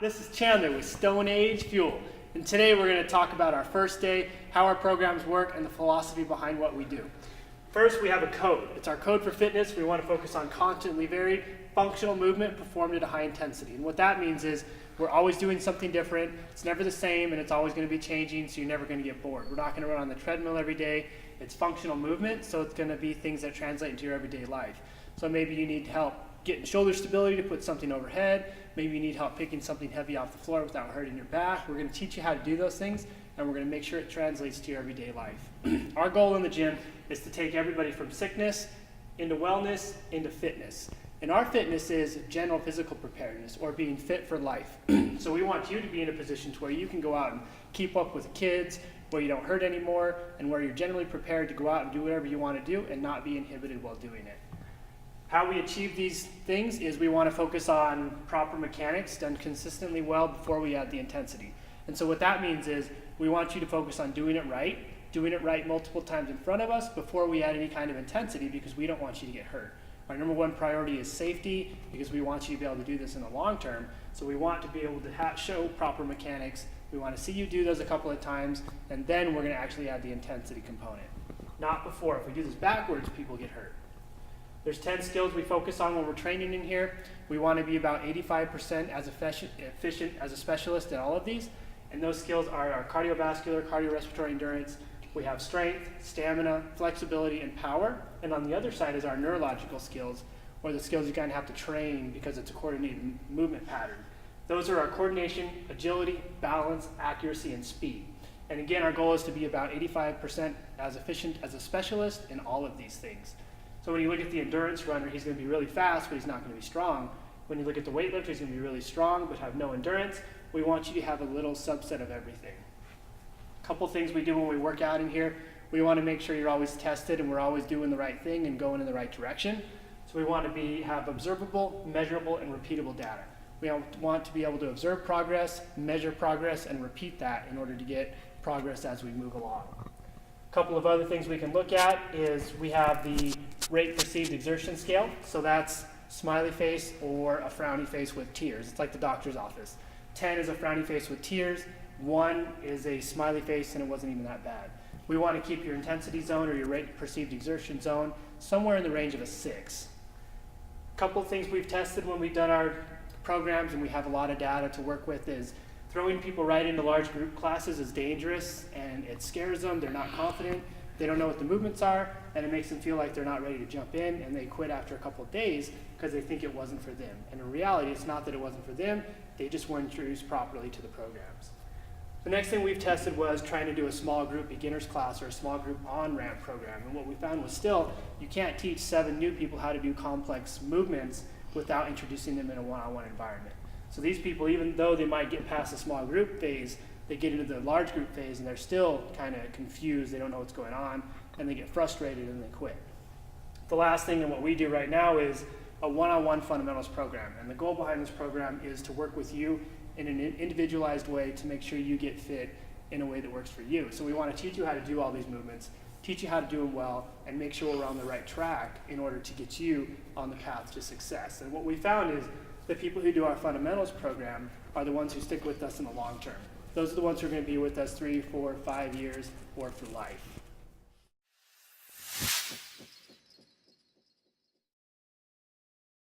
this is Chandler with StoneAgeFuel, and today we're going to talk about our first day, how our programs work, and the philosophy behind what we do. First, we have a code. It's our code for fitness. We want to focus on constantly varied, functional movement performed at a high intensity. And what that means is we're always doing something different. It's never the same, and it's always going to be changing, so you're never going to get bored. We're not going to run on the treadmill every day. It's functional movement, so it's going to be things that translate into your everyday life. So maybe you need help getting shoulder stability to put something overhead. Maybe you need help picking something heavy off the floor without hurting your back. We're going to teach you how to do those things, and we're going to make sure it translates to your everyday life. Our goal in the gym is to take everybody from sickness into wellness into fitness. And our fitness is general physical preparedness, or being fit for life. So we want you to be in a position to where you can go out and keep up with kids, where you don't hurt anymore, and where you're generally prepared to go out and do whatever you want to do and not be inhibited while doing it. How we achieve these things is we want to focus on proper mechanics done consistently well before we add the intensity. And so what that means is we want you to focus on doing it right multiple times in front of us before we add any kind of intensity, because we don't want you to get hurt. Our number one priority is safety, because we want you to be able to do this in the long term. So we want to be able to show proper mechanics. We want to see you do those a couple of times, and then we're going to actually add the intensity component. Not before. If we do this backwards, people get hurt. There's 10 skills we focus on when we're training in here. We want to be about 85% as efficient as a specialist in all of these. And those skills are our cardiovascular, cardiorespiratory endurance. We have strength, stamina, flexibility, and power. And on the other side is our neurological skills, or the skills you kind of have to train because it's a coordinated movement pattern. Those are our coordination, agility, balance, accuracy, and speed. And again, our goal is to be about 85% as efficient as a specialist in all of these things. So when you look at the endurance runner, he's going to be really fast, but he's not going to be strong. When you look at the weightlifter, he's going to be really strong, but have no endurance. We want you to have a little subset of everything. A couple things we do when we work out in here. We want to make sure you're always tested and we're always doing the right thing and going in the right direction. So we want to have observable, measurable, and repeatable data. We want to be able to observe progress, measure progress, and repeat that in order to get progress as we move along. A couple of other things we can look at is we have the rate perceived exertion scale. So that's smiley face or a frowny face with tears. It's like the doctor's office. 10 is a frowny face with tears. 1 is a smiley face and it wasn't even that bad. We want to keep your intensity zone or your rate perceived exertion zone somewhere in the range of a 6. A couple of things we've tested when we've done our programs, and we have a lot of data to work with, is throwing people right into large group classes is dangerous, and it scares them. They're not confident. They don't know what the movements are, and it makes them feel like they're not ready to jump in, and they quit after a couple of days because they think it wasn't for them. And in reality, it's not that it wasn't for them. They just weren't introduced properly to the programs. The next thing we've tested was trying to do a small group beginners class or a small group on-ramp program. And what we found was still, you can't teach 7 new people how to do complex movements without introducing them in a one-on-one environment. So these people, even though they might get past the small group phase, they get into the large group phase and they're still kind of confused, they don't know what's going on, and they get frustrated and they quit. The last thing and what we do right now is a one-on-one fundamentals program. And the goal behind this program is to work with you in an individualized way to make sure you get fit in a way that works for you. So we want to teach you how to do all these movements, teach you how to do them well, and make sure we're on the right track in order to get you on the path to success. And what we found is the people who do our fundamentals program are the ones who stick with us in the long term. Those are the ones who are going to be with us 3, 4, 5 years, or for life.